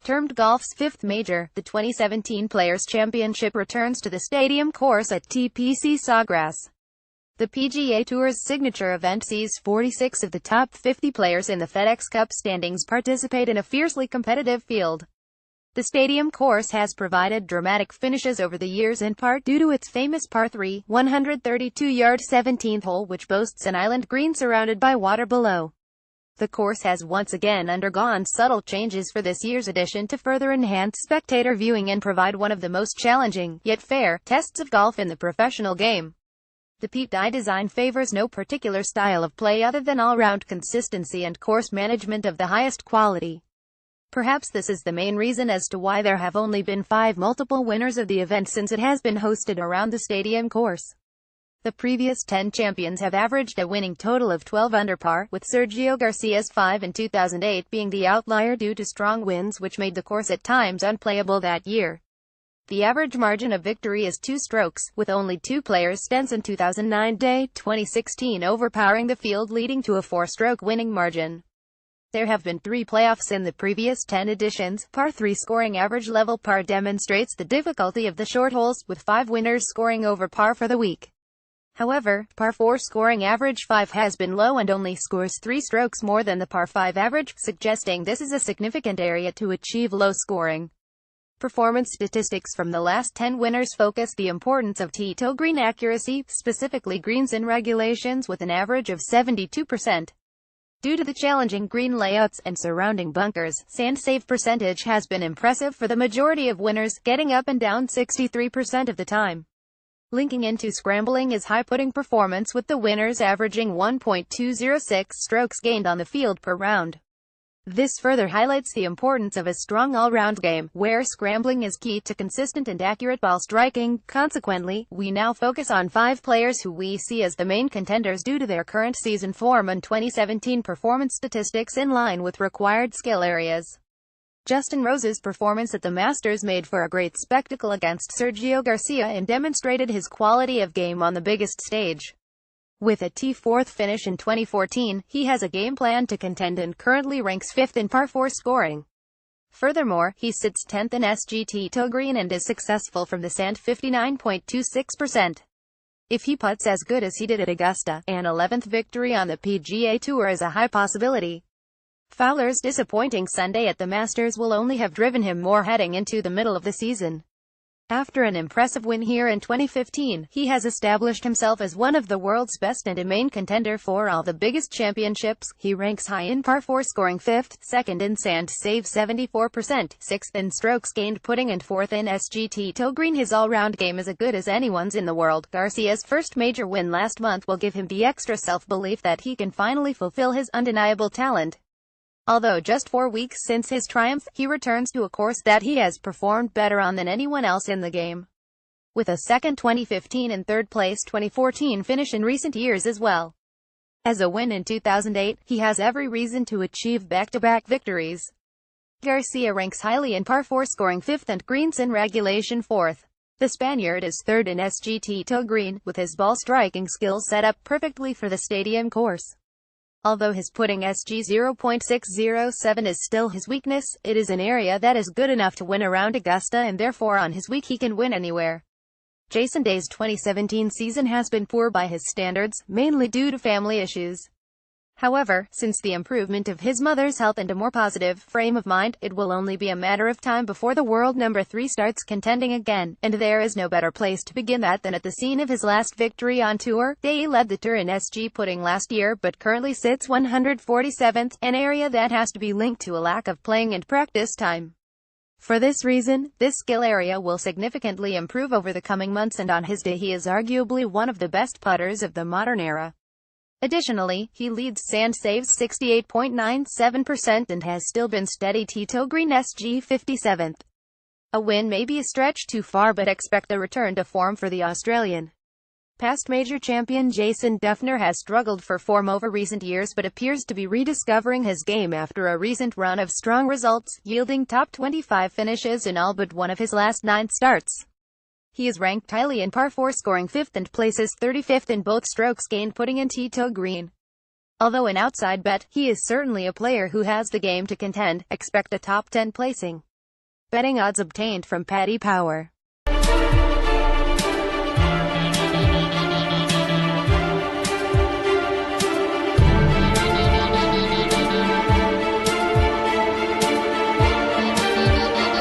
Termed golf's fifth major, the 2017 Players' Championship returns to the Stadium course at TPC Sawg. The PGA Tour's signature event sees 46 of the top 50 players in the FedEx Cup standings participate in a fiercely competitive field. The Stadium course has provided dramatic finishes over the years in part due to its famous par 3, 132-yard 17th hole which boasts an island green surrounded by water below. The course has once again undergone subtle changes for this year's edition to further enhance spectator viewing and provide one of the most challenging, yet fair, tests of golf in the professional game. The Pete design favors no particular style of play other than all-round consistency and course management of the highest quality. Perhaps this is the main reason as to why there have only been 5 multiple winners of the event since it has been hosted around the Stadium course. The previous 10 champions have averaged a winning total of 12 under par, with Sergio Garcia's 5 in 2008 being the outlier due to strong winds which made the course at times unplayable that year. The average margin of victory is 2 strokes, with only 2 players Stenson 2009 Day 2016 overpowering the field leading to a 4-stroke winning margin. There have been 3 playoffs in the previous 10 editions. Par 3 scoring average level par demonstrates the difficulty of the short holes, with 5 winners scoring over par for the week. However, par 4 scoring average 5 has been low and only scores 3 strokes more than the par 5 average, suggesting this is a significant area to achieve low scoring. Performance statistics from the last 10 winners focus the importance of tee-to green accuracy, specifically greens in regulations with an average of 72%. Due to the challenging green layouts and surrounding bunkers, sand save percentage has been impressive for the majority of winners, getting up and down 63% of the time. Linking into scrambling is high putting performance, with the winners averaging 1.206 strokes gained on the field per round. This further highlights the importance of a strong all-round game, where scrambling is key to consistent and accurate ball striking. Consequently, we now focus on 5 players who we see as the main contenders due to their current season form and 2017 performance statistics in line with required skill areas. Justin Rose's performance at the Masters made for a great spectacle against Sergio Garcia and demonstrated his quality of game on the biggest stage. With a T4th finish in 2014, he has a game plan to contend and currently ranks 5th in par 4 scoring. Furthermore, he sits 10th in SGT to green and is successful from the sand 59.26%. If he putts as good as he did at Augusta, an 11th victory on the PGA Tour is a high possibility. Fowler's disappointing Sunday at the Masters will only have driven him more heading into the middle of the season. After an impressive win here in 2015, he has established himself as one of the world's best and a main contender for all the biggest championships. He ranks high in par 4 scoring 5th, 2nd in sand save 74%, 6th in strokes gained putting and 4th in SGT to green. His all-round game is as good as anyone's in the world. Garcia's first major win last month will give him the extra self-belief that he can finally fulfill his undeniable talent. Although just 4 weeks since his triumph, he returns to a course that he has performed better on than anyone else in the game. With a second 2015 and third place 2014 finish in recent years as well as a win in 2008, he has every reason to achieve back-to-back victories. Garcia ranks highly in par 4 scoring 5th and greens in regulation 4th. The Spaniard is 3rd in SGT to green, with his ball striking skills set up perfectly for the Stadium course. Although his putting SG 0.607 is still his weakness, it is an area that is good enough to win around Augusta, and therefore on his week he can win anywhere. Jason Day's 2017 season has been poor by his standards, mainly due to family issues. However, since the improvement of his mother's health and a more positive frame of mind, it will only be a matter of time before the world number 3 starts contending again, and there is no better place to begin that than at the scene of his last victory on tour. Day led the tour in SG putting last year but currently sits 147th, an area that has to be linked to a lack of playing and practice time. For this reason, this skill area will significantly improve over the coming months, and on his day he is arguably one of the best putters of the modern era. Additionally, he leads sand saves 68.97% and has still been steady tee-to green SG 57th. A win may be a stretch too far, but expect a return to form for the Australian. Past major champion Jason Dufner has struggled for form over recent years but appears to be rediscovering his game after a recent run of strong results, yielding top 25 finishes in all but one of his last 9 starts. He is ranked highly in par 4 scoring 5th and places 35th in both strokes gained putting and tee-to green. Although an outside bet, he is certainly a player who has the game to contend. Expect a top 10 placing. Betting odds obtained from Paddy Power.